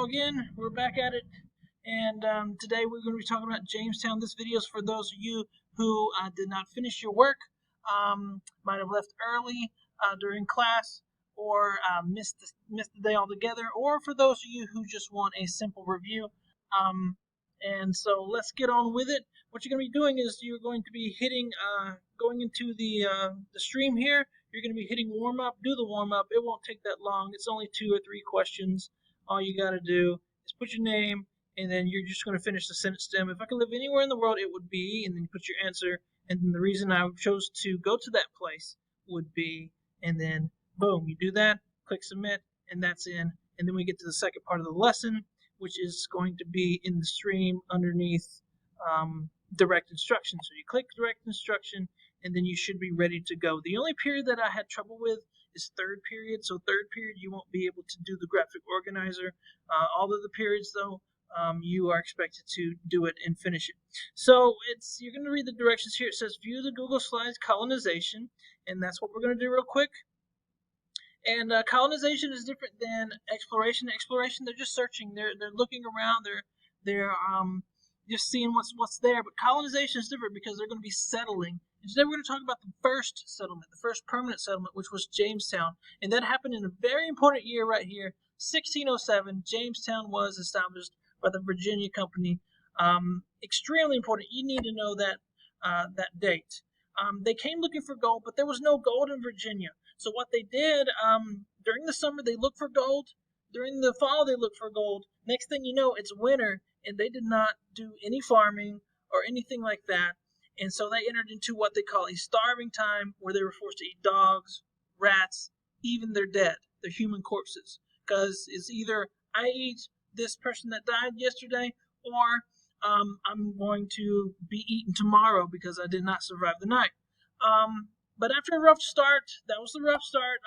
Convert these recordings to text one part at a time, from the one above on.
again, we're back at it, and today we're going to be talking about Jamestown. This video is for those of you who did not finish your work, might have left early during class, or missed the day altogether, or for those of you who just want a simple review. And so let's get on with it. What you're going to be doing is you're going to be hitting, going into the stream here. You're going to be hitting warm up. Do the warm up. It won't take that long. It's only 2 or 3 questions. All you got to do is put your name, and then you're just going to finish the sentence stem. If I could live anywhere in the world, it would be, and then you put your answer, and then the reason I chose to go to that place would be, and then boom, you do that, click submit, and that's in. And then we get to the second part of the lesson, which is going to be in the stream underneath direct instruction. So you click direct instruction, and then you should be ready to go. The only period that I had trouble with is third period. So third period, you won't be able to do the graphic organizer. All of the periods, though, you are expected to do it and finish it. So you're going to read the directions here. It says view the Google Slides colonization, and that's what we're going to do real quick. And colonization is different than exploration. Exploration, they're just searching. They're looking around. They're just seeing what's there. But colonization is different because they're going to be settling. And today we're going to talk about the first settlement, the first permanent settlement, which was Jamestown. And that happened in a very important year right here, 1607. Jamestown was established by the Virginia Company. Extremely important. You need to know that date. They came looking for gold, but there was no gold in Virginia. So what they did, during the summer, they looked for gold. During the fall, they looked for gold. Next thing you know, it's winter, and they did not do any farming or anything like that. And so they entered into what they call a starving time, where they were forced to eat dogs, rats, even their dead, their human corpses. Because it's either I eat this person that died yesterday, or I'm going to be eaten tomorrow because I did not survive the night. But after a rough start, that was the rough start,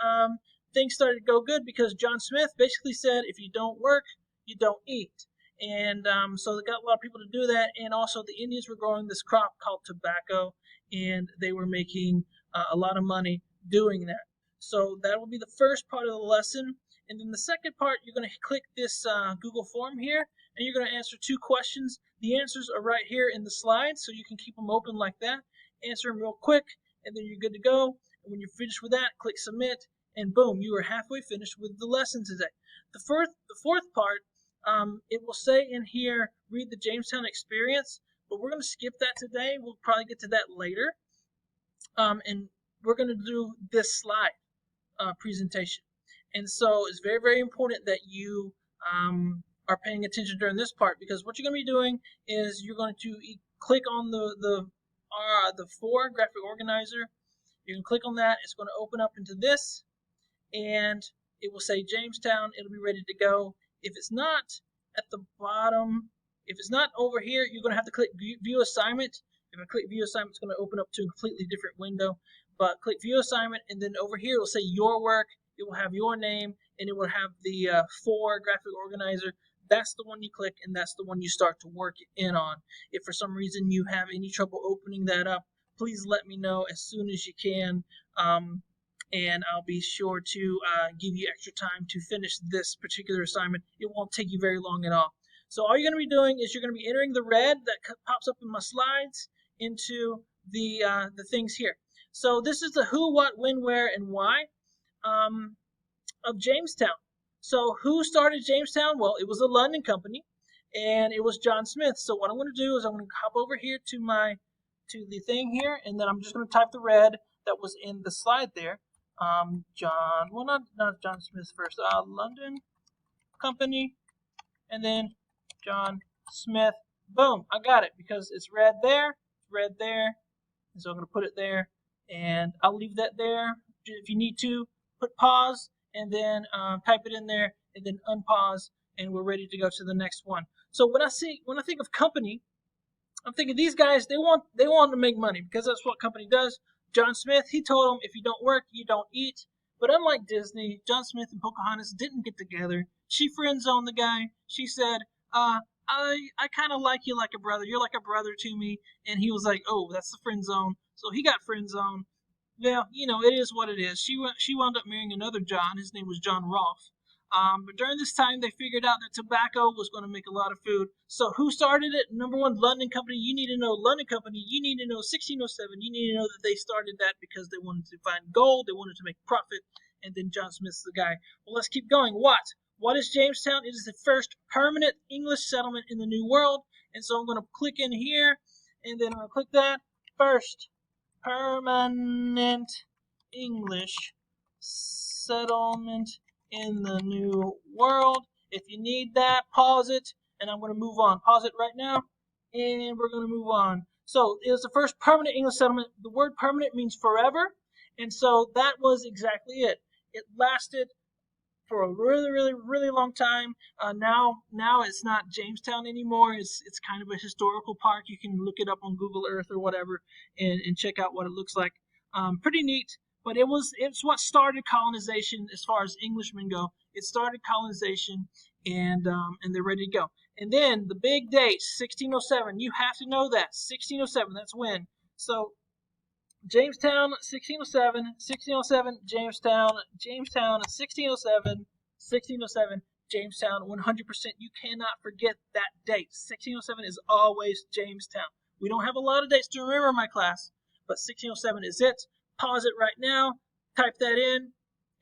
things started to go good because John Smith basically said, if you don't work, you don't eat. And so they got a lot of people to do that. And also the Indians were growing this crop called tobacco, and they were making a lot of money doing that. So that will be the first part of the lesson. And then the second part, you're going to click this Google form here, and you're going to answer 2 questions. The answers are right here in the slides, so you can keep them open like that. Answer them real quick, and then you're good to go. And when you're finished with that, click submit, and boom, you are halfway finished with the lesson today. The fourth part, it will say in here, read the Jamestown experience, but we're going to skip that today. We'll probably get to that later. And we're going to do this slide presentation. And so it's very, very important that you are paying attention during this part, because what you're going to be doing is you're going to click on the 4 graphic organizer. You can click on that. It's going to open up into this, and it will say Jamestown. It'll be ready to go. If it's not at the bottom, if it's not over here, you're going to have to click View Assignment. If I click View Assignment, it's going to open up to a completely different window. But click View Assignment, and then over here it will say Your Work. It will have your name, and it will have the 4 graphic organizer. That's the one you click, and that's the one you start to work in on. If for some reason you have any trouble opening that up, please let me know as soon as you can, and I'll be sure to give you extra time to finish this particular assignment. It won't take you very long at all. So all you're going to be doing is you're going to be entering the red that pops up in my slides into the things here. So this is the who, what, when, where, and why of Jamestown. So who started Jamestown? Well, it was the London Company, and it was John Smith. So what I'm going to do is I'm going to hop over here to the thing here, and then I'm just going to type the red that was in the slide there. Not John Smith first. London Company, and then John Smith. Boom, I got it because it's red there, and so I'm going to put it there, and I'll leave that there. If you need to, put pause, and then type it in there, and then unpause, and we're ready to go to the next one. So when I think of company, I'm thinking these guys, they want to make money because that's what company does. John Smith, he told them, if you don't work, you don't eat. But unlike Disney, John Smith and Pocahontas didn't get together. She friend-zoned the guy. She said, I kind of like you like a brother. You're like a brother to me. And he was like, oh, that's the friend zone. So he got friend zoned. Well, it is what it is. She wound up marrying another John. His name was John Rolfe. But during this time, they figured out that tobacco was going to make a lot of food. So who started it? Number one, London Company. You need to know London Company. You need to know 1607. You need to know that they started that because they wanted to find gold. They wanted to make profit. And then John Smith's the guy. Well, let's keep going. What is Jamestown? It is the first permanent English settlement in the New World. And so I'm going to click in here, and then I'll click that. First permanent English settlement in the New World. If you need that, pause it, and I'm going to move on. Pause it right now, and we're going to move on. So it was the first permanent English settlement. The word permanent means forever, and so that was exactly it. It lasted for a really, really, really long time. Now it's not Jamestown anymore. It's kind of a historical park. You can look it up on Google Earth or whatever and check out what it looks like. Pretty neat. But it's what started colonization as far as Englishmen go. It started colonization, and they're ready to go. And then the big date, 1607. You have to know that 1607. That's when. So Jamestown, 1607, 1607, Jamestown, 1607, 1607, Jamestown, 100%. You cannot forget that date. 1607 is always Jamestown. We don't have a lot of dates to remember in my class, but 1607 is it. Pause it right now, type that in,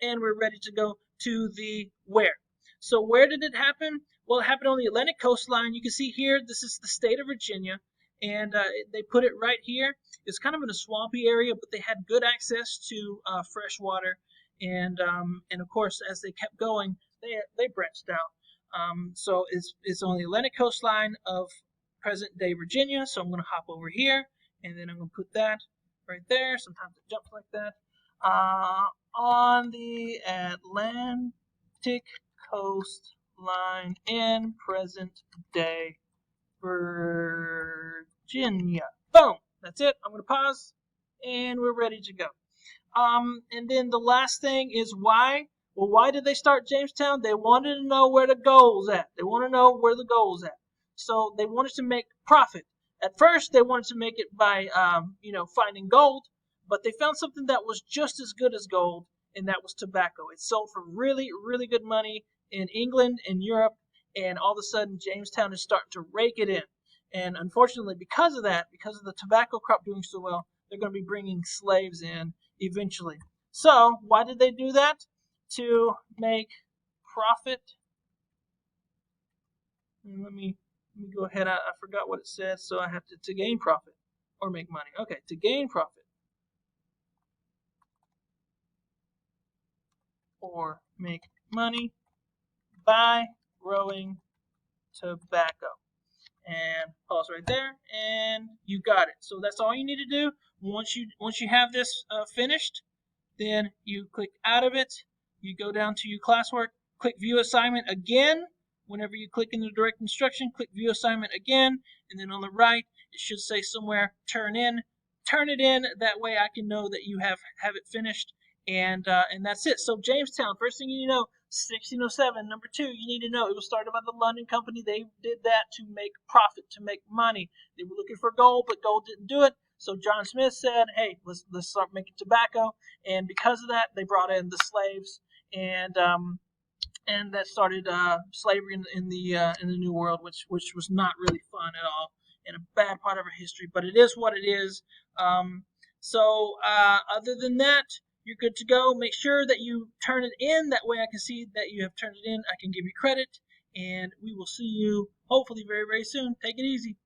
and we're ready to go to the where. So where did it happen? Well, it happened on the Atlantic coastline. You can see here, this is the state of Virginia, and they put it right here. It's kind of in a swampy area, but they had good access to fresh water, and of course, as they kept going, they branched out. So it's on the Atlantic coastline of present-day Virginia. So I'm going to hop over here, and then I'm going to put that right there. Sometimes it jumps like that. On the Atlantic coastline in present-day Virginia. Boom. That's it. I'm going to pause, and we're ready to go. And then the last thing is why. Well, why did they start Jamestown? They wanted to know where the gold's at. They want to know where the gold's at. So they wanted to make profit. At first, they wanted to make it by, finding gold, but they found something that was just as good as gold, and that was tobacco. It sold for really, really good money in England and Europe, and all of a sudden, Jamestown is starting to rake it in. And unfortunately, because of that, because of the tobacco crop doing so well, they're going to be bringing slaves in eventually. So, why did they do that? To make profit. And let me go ahead. I forgot what it said, so I have to gain profit or make money. Okay, to gain profit or make money by growing tobacco. And pause right there, and you got it. So that's all you need to do. Once you have this finished, then you click out of it. You go down to your classwork, click View Assignment again. Whenever you click in the direct instruction, click View Assignment again, and then on the right it should say somewhere Turn In. Turn it in. That way I can know that you have it finished, and that's it. So Jamestown, first thing you know, 1607. Number two, you need to know it was started by the London Company. They did that to make profit, to make money. They were looking for gold, but gold didn't do it. So John Smith said, "Hey, let's start making tobacco." And because of that, they brought in the slaves, and that started slavery in the New World, which was not really fun at all, and a bad part of our history. But it is what it is. Other than that, you're good to go. Make sure that you turn it in. That way I can see that you have turned it in. I can give you credit. And we will see you hopefully very, very soon. Take it easy.